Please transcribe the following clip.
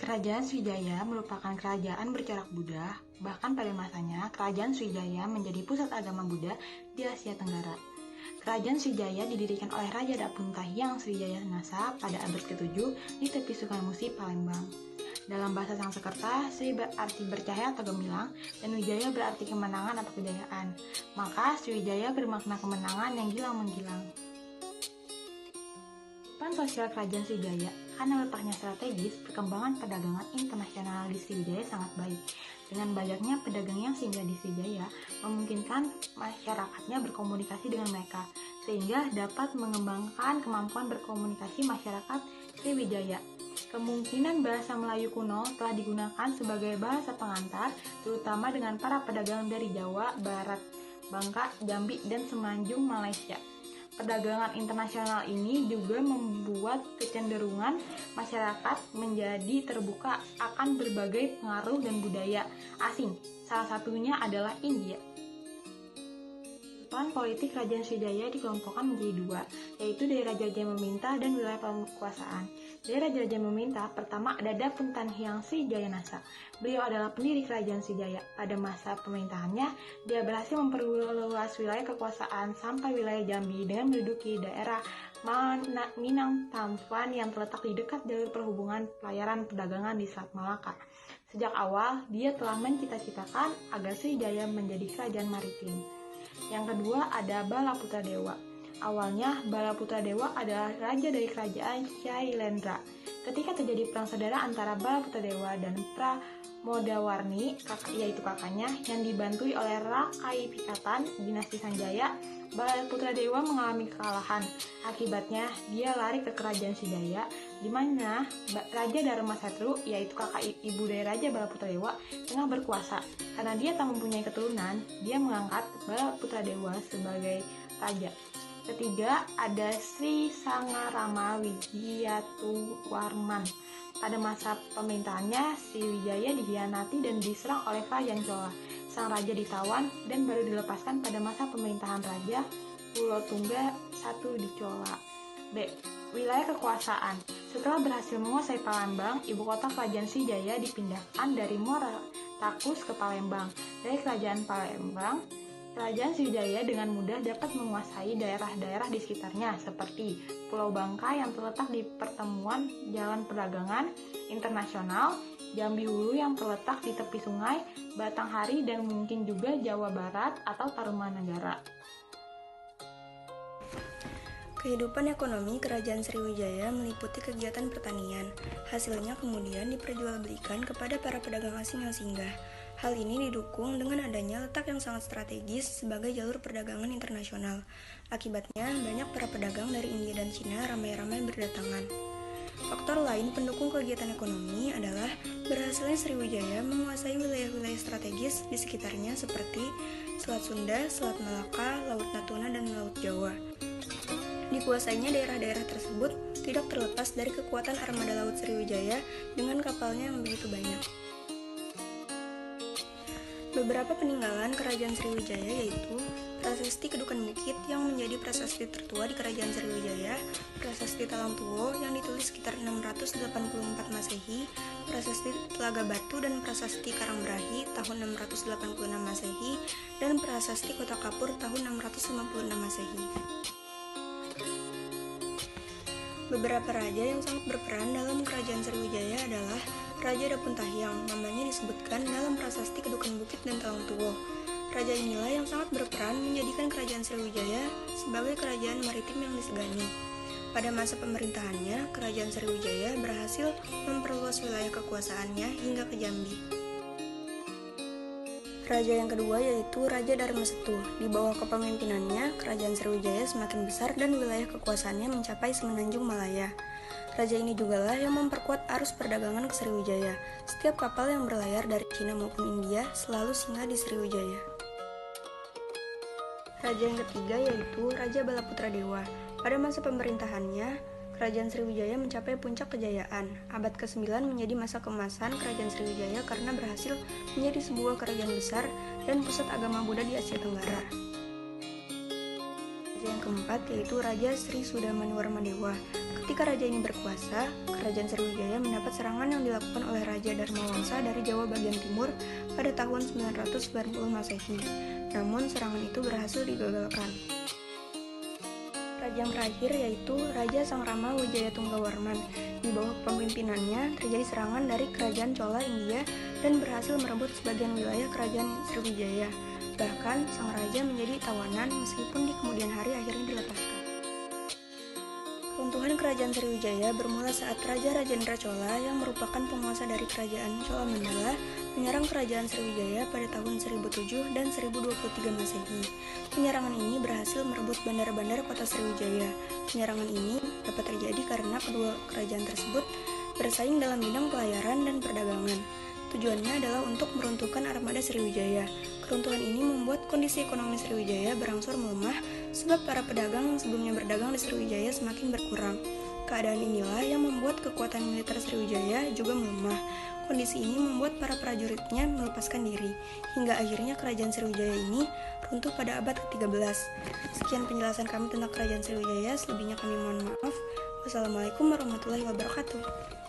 Kerajaan Sriwijaya merupakan kerajaan bercorak Buddha, bahkan pada masanya kerajaan Sriwijaya menjadi pusat agama Buddha di Asia Tenggara. Kerajaan Sriwijaya didirikan oleh Raja Dapuntahyang Sriwijaya Nasa pada abad ke-7 di tepi Sungai Musi, Palembang. Dalam bahasa Sanskerta, Sri berarti bercahaya atau gemilang, dan Wijaya berarti kemenangan atau kejayaan. Maka Sriwijaya bermakna kemenangan yang gilang menggilang. Kehidupan sosial kerajaan Sriwijaya, karena letaknya strategis, perkembangan perdagangan internasional di Sriwijaya sangat baik. Dengan banyaknya pedagang yang singgah di Sriwijaya, memungkinkan masyarakatnya berkomunikasi dengan mereka, sehingga dapat mengembangkan kemampuan berkomunikasi masyarakat Sriwijaya. Kemungkinan bahasa Melayu kuno telah digunakan sebagai bahasa pengantar, terutama dengan para pedagang dari Jawa, Barat, Bangka, Jambi, dan Semenanjung Malaysia. Perdagangan internasional ini juga membuat kecenderungan masyarakat menjadi terbuka akan berbagai pengaruh dan budaya asing. Salah satunya adalah India. Kehidupan politik Kerajaan Sriwijaya dikelompokkan menjadi dua, yaitu daerah Raja Meminta dan wilayah penguasaan. Daerah Raja Meminta pertama ada Dapuntahyang Sriwijaya Nasa. Beliau adalah pendiri Kerajaan Sriwijaya. Pada masa pemerintahannya, dia berhasil memperluas wilayah kekuasaan sampai wilayah Jambi dengan menduduki daerah Minang Tampan yang terletak di dekat jalur perhubungan pelayaran perdagangan di Selat Malaka. Sejak awal, dia telah mencita-citakan agar Sriwijaya menjadi kerajaan maritim. Yang kedua ada Balaputra Dewa. Awalnya, Balaputra Dewa adalah raja dari kerajaan Shailendra. Ketika terjadi perang saudara antara Balaputra Dewa dan Pramodawarni, yaitu kakaknya, yang dibantui oleh Rakai Pikatan, dinasti Sanjaya, Balaputra Dewa mengalami kekalahan. Akibatnya, dia lari ke kerajaan Sriwijaya, di mana Raja Dharmasatru, yaitu kakak ibu dari Raja Balaputra Dewa, tengah berkuasa. Karena dia tak mempunyai keturunan, dia mengangkat Balaputra Dewa sebagai raja. Ketiga, ada Sri Sangarama Widjatuwarman. Pada masa pemerintahannya, Sriwijaya dikhianati dan diserang oleh Kerajaan Chola. Sang raja ditawan dan baru dilepaskan pada masa pemerintahan Raja Kulotungga I di Chola. B. Wilayah kekuasaan. Setelah berhasil menguasai Palembang, ibu kota Kerajaan Sriwijaya dipindahkan dari Muara Takus ke Palembang. Dari Kerajaan Palembang, Kerajaan Sriwijaya dengan mudah dapat menguasai daerah-daerah di sekitarnya seperti Pulau Bangka yang terletak di pertemuan jalan perdagangan internasional, Jambi Hulu yang terletak di tepi sungai, Batanghari, dan mungkin juga Jawa Barat atau Tarumanagara. Kehidupan ekonomi Kerajaan Sriwijaya meliputi kegiatan pertanian. Hasilnya kemudian diperjualbelikan kepada para pedagang asing yang singgah. Hal ini didukung dengan adanya letak yang sangat strategis sebagai jalur perdagangan internasional. Akibatnya, banyak para pedagang dari India dan Cina ramai-ramai berdatangan. Faktor lain pendukung kegiatan ekonomi adalah berhasilnya Sriwijaya menguasai wilayah-wilayah strategis di sekitarnya seperti Selat Sunda, Selat Malaka, Laut Natuna, dan Laut Jawa. Dikuasainya daerah-daerah tersebut tidak terlepas dari kekuatan armada laut Sriwijaya dengan kapalnya yang begitu banyak. Beberapa peninggalan Kerajaan Sriwijaya yaitu Prasasti Kedukan Bukit yang menjadi prasasti tertua di Kerajaan Sriwijaya, Prasasti Talang Tuwo yang ditulis sekitar 684 Masehi, Prasasti Telaga Batu dan Prasasti Karangberahi tahun 686 Masehi, dan Prasasti Kota Kapur tahun 656 Masehi. Beberapa raja yang sangat berperan dalam Kerajaan Sriwijaya adalah Raja Dapuntahyang, namanya disebutkan dalam Prasasti Kedukan Bukit dan Talang Tuwo. Raja inilah yang sangat berperan menjadikan Kerajaan Sriwijaya sebagai kerajaan maritim yang disegani. Pada masa pemerintahannya, Kerajaan Sriwijaya berhasil memperluas wilayah kekuasaannya hingga ke Jambi. Raja yang kedua yaitu Raja Dharmasatru. Di bawah kepemimpinannya, Kerajaan Sriwijaya semakin besar dan wilayah kekuasaannya mencapai Semenanjung Malaya. Raja ini jugalah yang memperkuat arus perdagangan ke Sriwijaya. Setiap kapal yang berlayar dari Cina maupun India selalu singgah di Sriwijaya. Raja yang ketiga yaitu Raja Balaputra Dewa. Pada masa pemerintahannya, Kerajaan Sriwijaya mencapai puncak kejayaan. Abad ke-9 menjadi masa keemasan Kerajaan Sriwijaya karena berhasil menjadi sebuah kerajaan besar dan pusat agama Buddha di Asia Tenggara. Raja yang keempat yaitu Raja Sri Sudamaniwarma Dewa. Ketika raja ini berkuasa, kerajaan Sriwijaya mendapat serangan yang dilakukan oleh Raja Dharmawangsa dari Jawa bagian timur pada tahun 990 Masehi. Namun serangan itu berhasil digagalkan. Raja yang terakhir yaitu Raja Sangrama Wijaya Tunggawarman. Di bawah pemimpinannya terjadi serangan dari kerajaan Chola India dan berhasil merebut sebagian wilayah kerajaan Sriwijaya. Bahkan sang raja menjadi tawanan meskipun di kemudian hari akhirnya dilepaskan. Runtuhan kerajaan Sriwijaya bermula saat Raja Rajendra Chola yang merupakan penguasa dari kerajaan Chola Mandala menyerang kerajaan Sriwijaya pada tahun 1007 dan 1023 Masehi. Penyerangan ini berhasil merebut bandar-bandar kota Sriwijaya. Penyerangan ini dapat terjadi karena kedua kerajaan tersebut bersaing dalam bidang pelayaran dan perdagangan. Tujuannya adalah untuk meruntuhkan armada Sriwijaya. Keruntuhan ini membuat kondisi ekonomi Sriwijaya berangsur melemah sebab para pedagang yang sebelumnya berdagang di Sriwijaya semakin berkurang. Keadaan inilah yang membuat kekuatan militer Sriwijaya juga melemah. Kondisi ini membuat para prajuritnya melepaskan diri, hingga akhirnya kerajaan Sriwijaya ini runtuh pada abad ke-13. Sekian penjelasan kami tentang kerajaan Sriwijaya, selebihnya kami mohon maaf. Wassalamualaikum warahmatullahi wabarakatuh.